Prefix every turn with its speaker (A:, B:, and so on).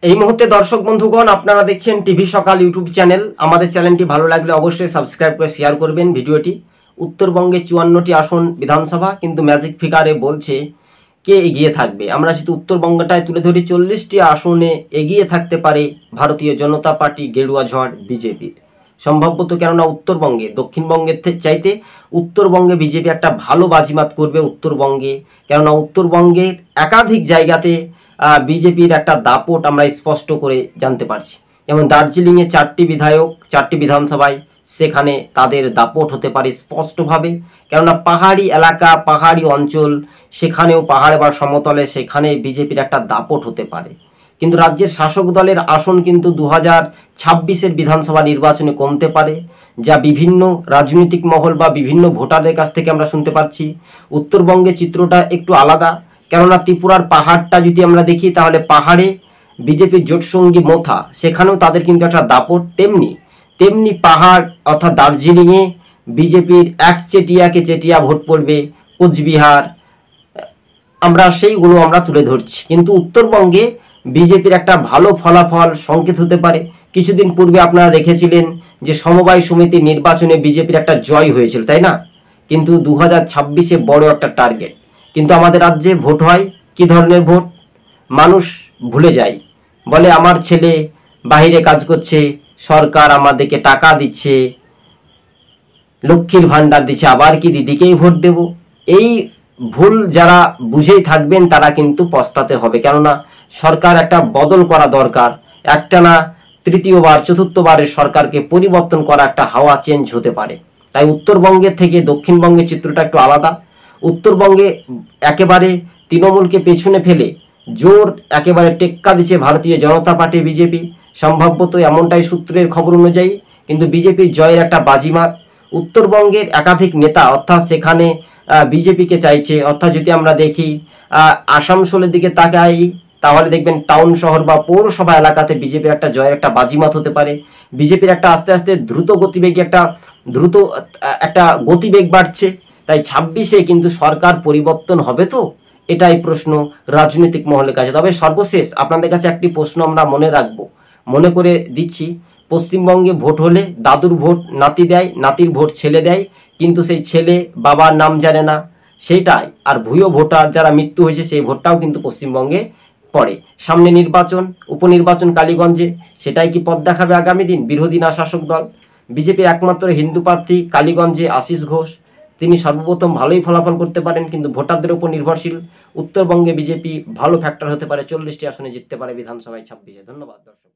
A: এই মুহূর্তে দর্শক বন্ধুগণ আপনারা দেখছেন টিভি সকাল ইউটিউব চ্যানেল। আমাদের চ্যানেলটি ভালো লাগলে অবশ্যই সাবস্ক্রাইব করে শেয়ার করবেন ভিডিওটি। উত্তরবঙ্গে 54টি আসন বিধানসভা, কিন্তু ম্যাজিক ফিগারে বলছে কে এগিয়ে থাকবে। আমরা শুধু উত্তরবঙ্গটায় তুলে ধরি, 40টি আসনে এগিয়ে থাকতে পারে ভারতীয় জনতা পার্টি, গেরুয়া ঝড় বিজেপির সম্ভবত। কেননা উত্তরবঙ্গে দক্ষিণবঙ্গের চাইতে উত্তরবঙ্গে বিজেপি একটা ভালো বাজিমাত করবে উত্তরবঙ্গে। কেননা উত্তরবঙ্গের একাধিক জায়গাতে বিজেপির একটা দাপট আমরা স্পষ্ট করে জানতে পারছি। যেমন দার্জিলিংয়ে 4টি বিধায়ক, 4টি বিধানসভায় সেখানে তাদের দাপট হতে পারে স্পষ্টভাবে। কেননা পাহাড়ি এলাকা, পাহাড়ি অঞ্চল, সেখানেও পাহাড় বা সমতলে সেখানে বিজেপির একটা দাপট হতে পারে। কিন্তু রাজ্যের শাসক দলের আসন কিন্তু 2026-এর বিধানসভা নির্বাচনে কমতে পারে, যা বিভিন্ন রাজনৈতিক মহল বা বিভিন্ন ভোটারদের কাছ থেকে আমরা শুনতে পাচ্ছি। উত্তরবঙ্গে চিত্রটা একটু আলাদা। কেননা ত্রিপুরার পাহাড়টা যদি আমরা দেখি, তাহলে পাহাড়ে বিজেপির জোটসঙ্গী মোথা, সেখানেও তাদের কিন্তু একটা দাপট। তেমনি পাহাড় অর্থাৎ দার্জিলিংয়ে বিজেপির একচেটিয়াকে চেটিয়া ভোট পড়বে, কোচবিহার, আমরা সেইগুলো আমরা তুলে ধরছি। কিন্তু উত্তরবঙ্গে বিজেপির একটা ভালো ফলাফল সংকেত হতে পারে। কিছুদিন পূর্বে আপনারা দেখেছিলেন যে সমবায় সমিতির নির্বাচনে বিজেপির একটা জয় হয়েছিল, তাই না? কিন্তু 2026-এ বড় একটা টার্গেট। কিন্তু আমাদের রাজ্যে ভোট হয় কি ধরনের ভোট? মানুষ ভুলে যায়, বলে আমার ছেলে বাইরে কাজ করছে, সরকার আমাদেরকে টাকা দিচ্ছে, লক্ষ্মীর ভান্ডার দিচ্ছে, আবার কি দিদিকেই ভোট দেব। এই ভুল যারা বুঝেই থাকবেন তারা কিন্তু পস্তাতে হবে। কেননা সরকার একটা বদল করা দরকার। একটা না তৃতীয়বার চতুর্থবারের সরকারকে পরিবর্তন করা, একটা হাওয়া চেঞ্জ হতে পারে। তাই উত্তরবঙ্গের থেকে দক্ষিণবঙ্গের চিত্রটা একটু আলাদা। উত্তরবঙ্গে একেবারে তৃণমূলকে পেছনে ফেলে জোর একেবারে টেক্কা দিচ্ছে ভারতীয় জনতা পার্টি, বিজেপি। সম্ভবত এমনটাই সূত্রের খবর অনুযায়ী। কিন্তু বিজেপির জয়ের একটা বাজিমাত। উত্তরবঙ্গের একাধিক নেতা অর্থাৎ সেখানে বিজেপিকে চাইছে। অর্থাৎ যদি আমরা দেখি আসানসোলের দিকে তাকাই, তাহলে দেখবেন টাউন শহর বা পৌরসভা এলাকাতে বিজেপির একটা জয়ের একটা বাজিমাত হতে পারে। বিজেপির একটা আস্তে আস্তে দ্রুত গতিবেগ বাড়ছে। তাই 26-এ কিন্তু সরকার পরিবর্তন হবে তো, এটাই প্রশ্ন রাজনৈতিক মহলের কাছে। তবে সর্বশেষ আপনাদের কাছে একটি প্রশ্ন আমরা মনে করে দিচ্ছি। পশ্চিমবঙ্গে ভোট হলে দাদুর ভোট নাতি দেয়, নাতির ভোট ছেলে দেয়, কিন্তু সেই ছেলে বাবার নাম জানে না, সেইটাই। আর ভুয়ো ভোটার যারা মৃত্যু হয়েছে সেই ভোটটাও কিন্তু পশ্চিমবঙ্গে পড়ে। সামনে নির্বাচন, উপনির্বাচন কালীগঞ্জে, সেটাই কি পথ দেখাবে আগামী দিন বিরোধী না শাসক দল? বিজেপির একমাত্র হিন্দু প্রার্থী কালীগঞ্জে আশিস ঘোষ, তিনি সর্বপ্রথম ভালোই ফলাফল করতে পারেন, কিন্তু ভোটারদের উপর নির্ভরশীল। উত্তরবঙ্গে বিজেপি ভালো ফ্যাক্টর হতে পারে, 40টি আসনে জিততে পারে বিধানসভায় 26-এ। ধন্যবাদ দর্শক।